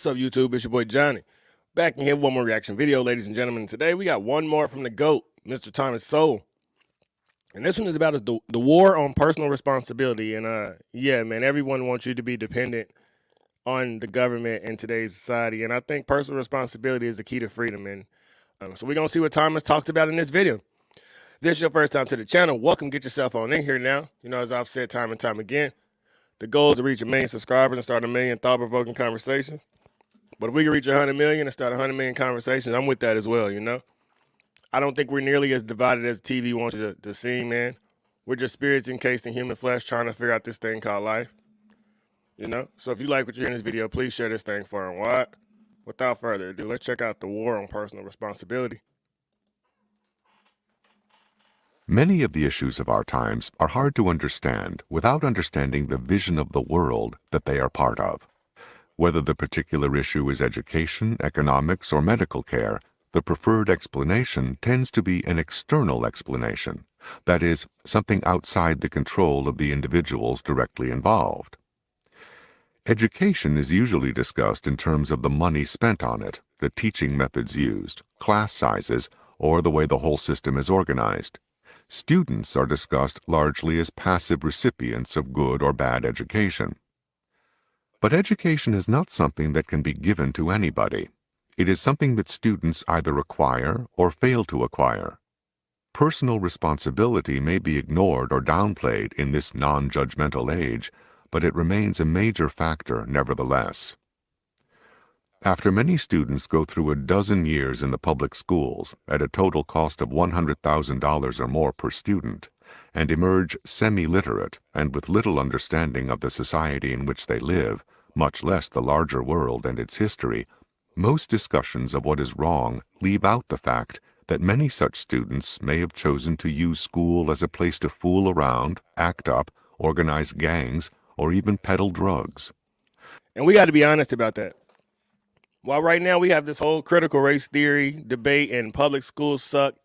What's up, YouTube? It's your boy Johnny. Back in here with one more reaction video, ladies and gentlemen. Today we got one more from the GOAT, Mr. Thomas Sowell. And this one is about the war on personal responsibility. And yeah, man, everyone wants you to be dependent on the government in today's society. And I think personal responsibility is the key to freedom. And so we're going to see what Thomas talks about in this video. If this is your first time to the channel, welcome. Get yourself on in here now. You know, as I've said time and time again, the goal is to reach 1 million subscribers and start 1 million thought-provoking conversations. But if we can reach 100 million and start 100 million conversations, I'm with that as well, you know? I don't think we're nearly as divided as TV wants you to seem, man. We're just spirits encased in human flesh trying to figure out this thing called life, you know? So if you like what you hear in this video, please share this thing far and wide. Without further ado, let's check out the war on personal responsibility. Many of the issues of our times are hard to understand without understanding the vision of the world that they are part of. Whether the particular issue is education, economics, or medical care, the preferred explanation tends to be an external explanation, that is, something outside the control of the individuals directly involved. Education is usually discussed in terms of the money spent on it, the teaching methods used, class sizes, or the way the whole system is organized. Students are discussed largely as passive recipients of good or bad education. But education is not something that can be given to anybody. It is something that students either acquire or fail to acquire. Personal responsibility may be ignored or downplayed in this non-judgmental age, but it remains a major factor nevertheless. After many students go through a dozen years in the public schools at a total cost of $100,000 or more per student, and emerge semi-literate and with little understanding of the society in which they live, much less the larger world and its history, most discussions of what is wrong leave out the fact that many such students may have chosen to use school as a place to fool around, act up, organize gangs, or even peddle drugs. And we got to be honest about that. While right now we have this whole critical race theory debate and public schools suck,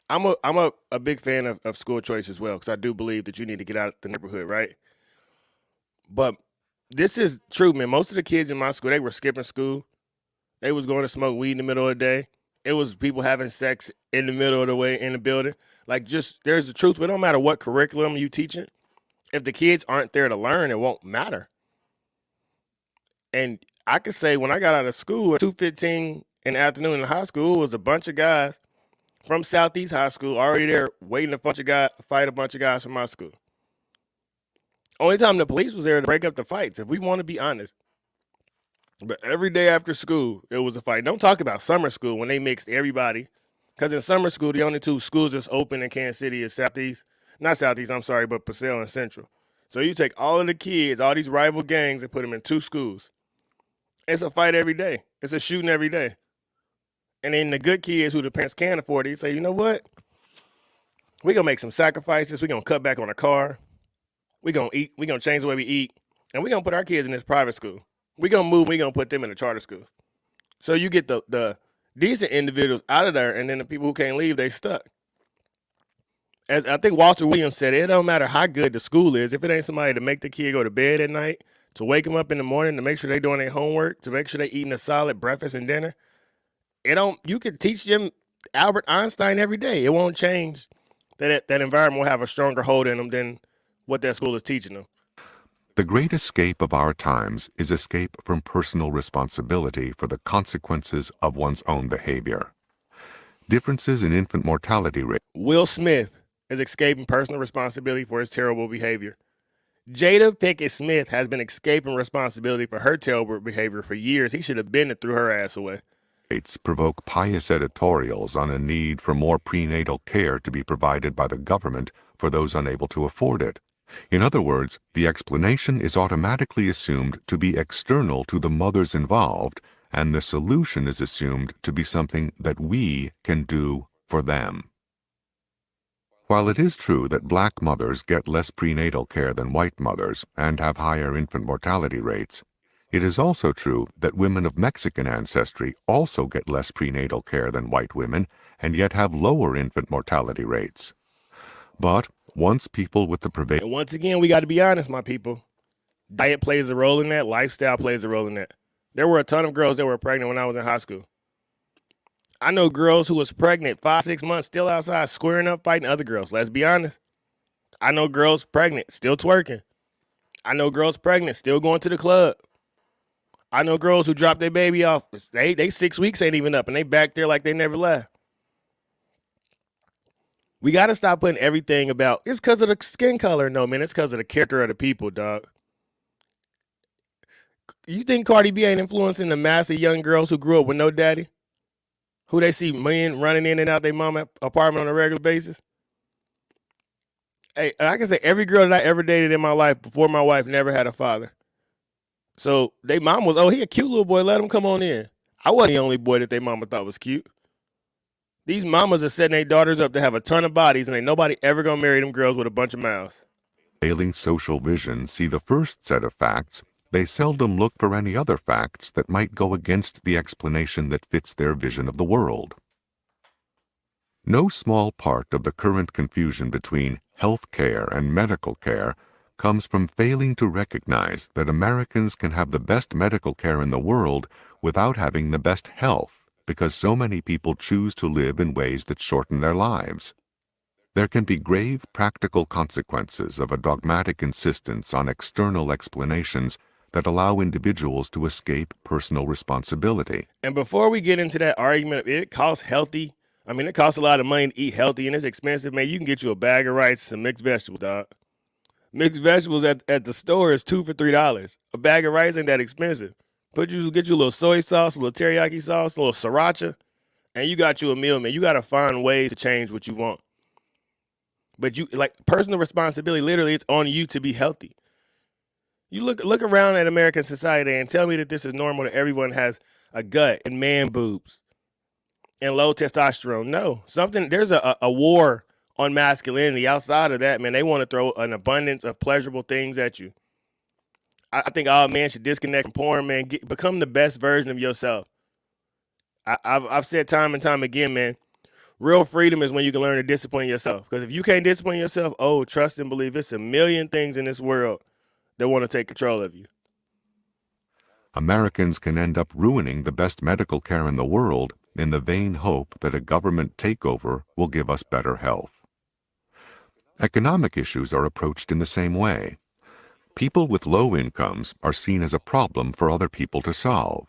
I'm a big fan of school choice as well, because I do believe that you need to get out of the neighborhood, right? But this is true, man. Most of the kids in my school, they were skipping school. They was going to smoke weed in the middle of the day. It was people having sex in the middle of the way in the building. Like, just, there's the truth. It don't matter what curriculum you teaching. If the kids aren't there to learn, it won't matter. And I could say when I got out of school at 2:15 in the afternoon in high school, it was a bunch of guys from Southeast High School already there waiting to fight a bunch of guys from my school. Only time the police was there to break up the fights, if we want to be honest. But every day after school, it was a fight. Don't talk about summer school when they mixed everybody. Because in summer school, the only two schools that's open in Kansas City is Southeast. Not Southeast, I'm sorry, but Purcell and Central. So you take all of the kids, all these rival gangs, and put them in two schools. It's a fight every day. It's a shooting every day. And then the good kids who the parents can't afford it, say, you know what? We're going to make some sacrifices. We're going to cut back on a car. We're going to eat. We're going to change the way we eat. And we're going to put our kids in this private school. We're going to move. We're going to put them in a charter school. So you get the decent individuals out of there, and then the people who can't leave, they stuck. As I think Walter Williams said, it don't matter how good the school is. If it ain't somebody to make the kid go to bed at night, to wake them up in the morning, to make sure they're doing their homework, to make sure they're eating a solid breakfast and dinner, you could teach them Albert Einstein every day. It won't change. That environment will have a stronger hold in them than what that school is teaching them. The great escape of our times is escape from personal responsibility for the consequences of one's own behavior. Differences in infant mortality rate. Will Smith is escaping personal responsibility for his terrible behavior. Jada Pinkett Smith has been escaping responsibility for her terrible behavior for years. He should have been and threw her ass away. Provoke pious editorials on a need for more prenatal care to be provided by the government for those unable to afford it. In other words, the explanation is automatically assumed to be external to the mothers involved, and the solution is assumed to be something that we can do for them. While it is true that black mothers get less prenatal care than white mothers and have higher infant mortality rates, it is also true that women of Mexican ancestry also get less prenatal care than white women and yet have lower infant mortality rates. But once people with the prevailing... And once again, we got to be honest, my people. Diet plays a role in that. Lifestyle plays a role in that. There were a ton of girls that were pregnant when I was in high school. I know girls who was pregnant 5, 6 months, still outside squaring up, fighting other girls. Let's be honest. I know girls pregnant, still twerking. I know girls pregnant, still going to the club. I know girls who dropped their baby off. They 6 weeks ain't even up, and they back there like they never left. We got to stop putting everything about, it's because of the skin color. No, man, it's because of the character of the people, dog. You think Cardi B ain't influencing the mass of young girls who grew up with no daddy? Who they see men running in and out their mama apartment on a regular basis? Hey, I can say every girl that I ever dated in my life before my wife never had a father. So they mom was, oh, he a cute little boy, let him come on in. I wasn't the only boy that they mama thought was cute. These mamas are setting their daughters up to have a ton of bodies, and ain't nobody ever gonna marry them girls with a bunch of mouths. Failing social vision see the first set of facts, they seldom look for any other facts that might go against the explanation that fits their vision of the world. No small part of the current confusion between health care and medical care comes from failing to recognize that Americans can have the best medical care in the world without having the best health, because so many people choose to live in ways that shorten their lives. There can be grave practical consequences of a dogmatic insistence on external explanations that allow individuals to escape personal responsibility. And before we get into that argument, it costs a lot of money to eat healthy, and it's expensive, man. You can get you a bag of rice and some mixed vegetables, dog. Mixed vegetables at the store is $2 for $3. A bag of rice ain't that expensive. Get you a little soy sauce, a little teriyaki sauce, a little sriracha, and you got you a meal, man. You got to find ways to change what you want. But personal responsibility, literally, it's on you to be healthy. You look around at American society and tell me that this is normal, that everyone has a gut and man boobs and low testosterone. No, there's a war on masculinity. Outside of that, man, they want to throw an abundance of pleasurable things at you. I think all men should disconnect from porn, man. Become the best version of yourself. I've said time and time again, man, real freedom is when you can learn to discipline yourself. Because if you can't discipline yourself, trust and believe, it's a million things in this world that want to take control of you. Americans can end up ruining the best medical care in the world in the vain hope that a government takeover will give us better health. Economic issues are approached in the same way. People with low incomes are seen as a problem for other people to solve.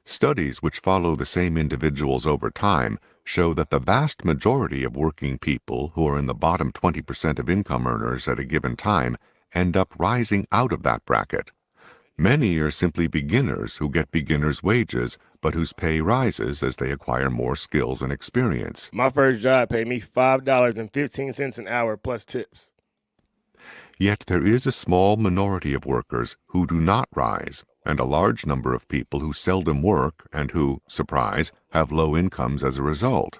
Studies which follow the same individuals over time show that the vast majority of working people who are in the bottom 20% of income earners at a given time end up rising out of that bracket. Many are simply beginners who get beginners' wages, but whose pay rises as they acquire more skills and experience. My first job paid me $5.15 an hour plus tips. Yet there is a small minority of workers who do not rise, and a large number of people who seldom work and who, surprise, have low incomes as a result.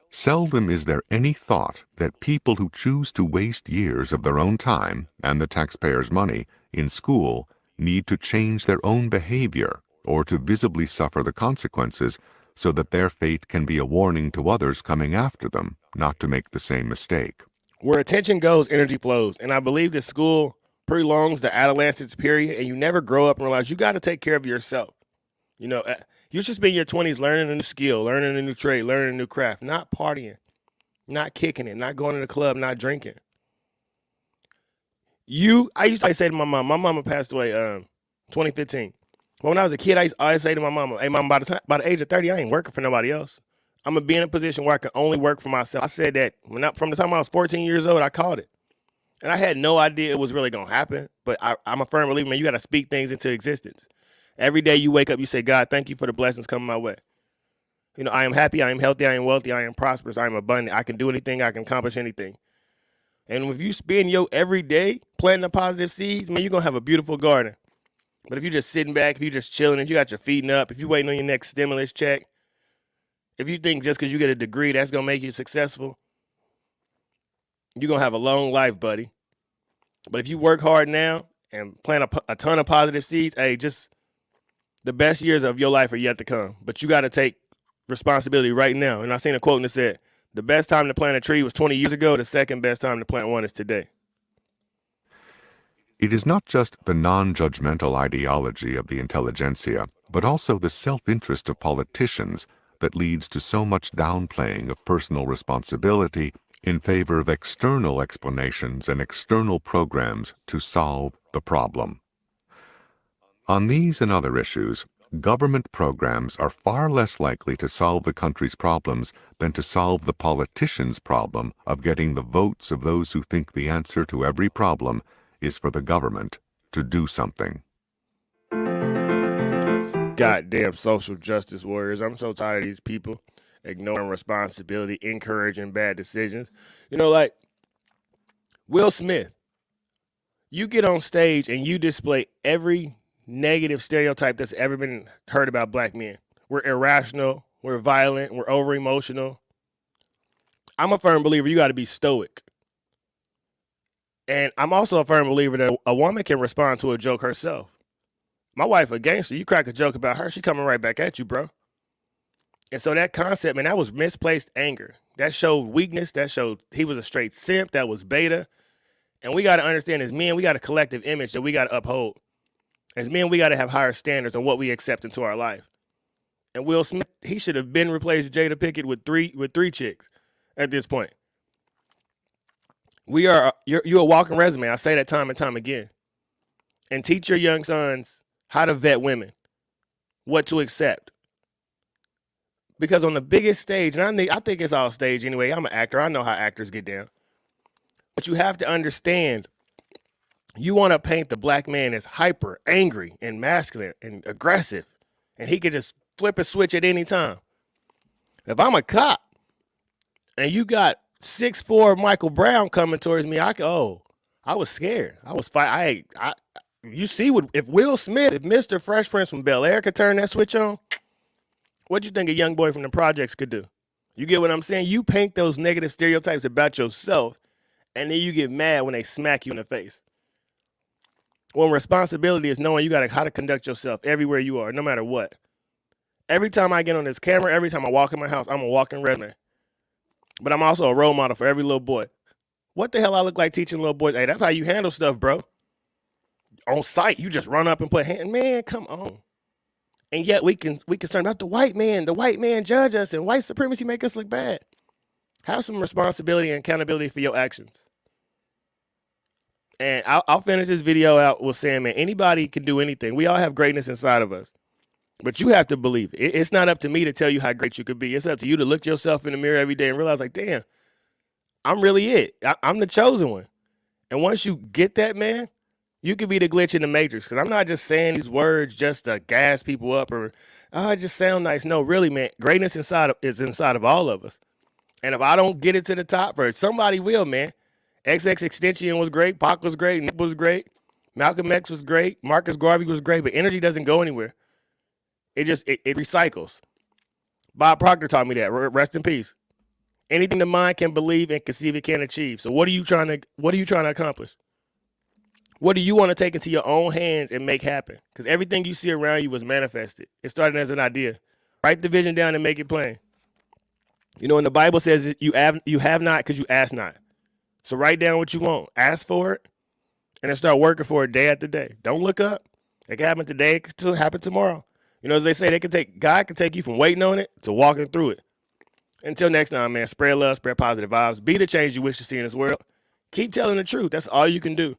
Seldom is there any thought that people who choose to waste years of their own time and the taxpayers' money in school need to change their own behavior or to visibly suffer the consequences so that their fate can be a warning to others coming after them not to make the same mistake. Where attention goes, energy flows. And I believe that school prolongs the adolescence period, and you never grow up and realize you got to take care of yourself. You should spend your 20s learning a new skill, learning a new trade, learning a new craft, not partying, not kicking it, not going to the club, not drinking. I used to say to my mama passed away 2015. But when I was a kid, I used to always say to my mama, hey, mama, by the age of 30, I ain't working for nobody else. I'm going to be in a position where I can only work for myself. I said that from the time I was 14 years old, I called it. And I had no idea it was really going to happen. But I'm a firm believer, man, you got to speak things into existence. Every day you wake up, you say, God, thank you for the blessings coming my way. I am happy, I am healthy, I am wealthy, I am prosperous, I am abundant. I can do anything, I can accomplish anything. And if you spend your every day planting the positive seeds, man, you're going to have a beautiful garden. But if you're just sitting back, if you're just chilling, if you got your feet up, if you're waiting on your next stimulus check, if you think just because you get a degree that's going to make you successful, you're going to have a long life, buddy. But if you work hard now and plant a ton of positive seeds, just the best years of your life are yet to come. But you got to take responsibility right now. And I seen a quote that said, the best time to plant a tree was 20 years ago. The second best time to plant one is today. It is not just the non-judgmental ideology of the intelligentsia, but also the self-interest of politicians that leads to so much downplaying of personal responsibility in favor of external explanations and external programs to solve the problem. On these and other issues, government programs are far less likely to solve the country's problems than to solve the politicians' problem of getting the votes of those who think the answer to every problem is for the government to do something. Goddamn social justice warriors. I'm so tired of these people ignoring responsibility, encouraging bad decisions. You know, like Will Smith, you get on stage and you display every negative stereotype that's ever been heard about black men. We're irrational, we're violent, we're over emotional. I'm a firm believer you got to be stoic. And I'm also a firm believer that a woman can respond to a joke herself. My wife a gangster, you crack a joke about her, she coming right back at you, bro. And so that concept, man, that was misplaced anger. That showed weakness. That showed he was a straight simp. That was beta. And we got to understand as men, we got a collective image that we got to uphold. As men, we got to have higher standards on what we accept into our life. And Will Smith, he should have been replaced Jada Pinkett with three chicks at this point. You're a walking resume. I say that time and time again. And teach your young sons how to vet women, what to accept. Because on the biggest stage, and I think it's all stage anyway. I'm an actor. I know how actors get down. But you have to understand, you want to paint the black man as hyper, angry, and masculine, and aggressive. And he could just flip a switch at any time. If I'm a cop, and you got 6'4" Michael Brown coming towards me, I was scared. I was fighting. You see, if Will Smith, if Mr. Fresh Prince from Bel-Air could turn that switch on, what you think a young boy from the projects could do? You get what I'm saying? You paint those negative stereotypes about yourself, and then you get mad when they smack you in the face. When responsibility is knowing you got how to conduct yourself everywhere you are, no matter what. Every time I get on this camera, every time I walk in my house, I'm a walking resume. But I'm also a role model for every little boy. What the hell I look like teaching little boys? Hey, that's how you handle stuff, bro. On site, you just run up and put hand. Man, come on. And yet we concerned about the white man. The white man judge us, and white supremacy make us look bad. Have some responsibility and accountability for your actions. And I'll finish this video out with saying, man, anybody can do anything. We all have greatness inside of us. But you have to believe it. It's not up to me to tell you how great you could be. It's up to you to look yourself in the mirror every day and realize, like, damn, I'm really it. I'm the chosen one. And once you get that, man, you could be the glitch in the matrix. Because I'm not just saying these words just to gas people up or, I just sound nice. No, really, man, greatness is inside of all of us. And if I don't get it to the top first, somebody will, man. XX Extension was great. Pac was great. Nip was great. Malcolm X was great. Marcus Garvey was great. But energy doesn't go anywhere. It recycles. Bob Proctor taught me that. Rest in peace. Anything the mind can believe and conceive, it can achieve. So what are you trying to accomplish? What do you want to take into your own hands and make happen? Because everything you see around you was manifested. It started as an idea. Write the vision down and make it plain. You know, and the Bible says you have not because you ask not. So write down what you want. Ask for it. And then start working for it day after day. Don't look up. It can happen today. It can still happen tomorrow. You know, as they say, God can take you from waiting on it to walking through it. Until next time, man, spread love, spread positive vibes. Be the change you wish to see in this world. Keep telling the truth. That's all you can do.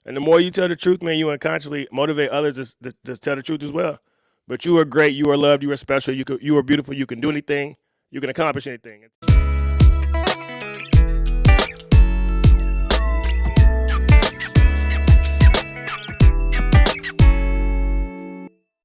And the more you tell the truth, man, you unconsciously motivate others to tell the truth as well. But you are great. You are loved. You are special. You are beautiful. You can do anything. You can accomplish anything.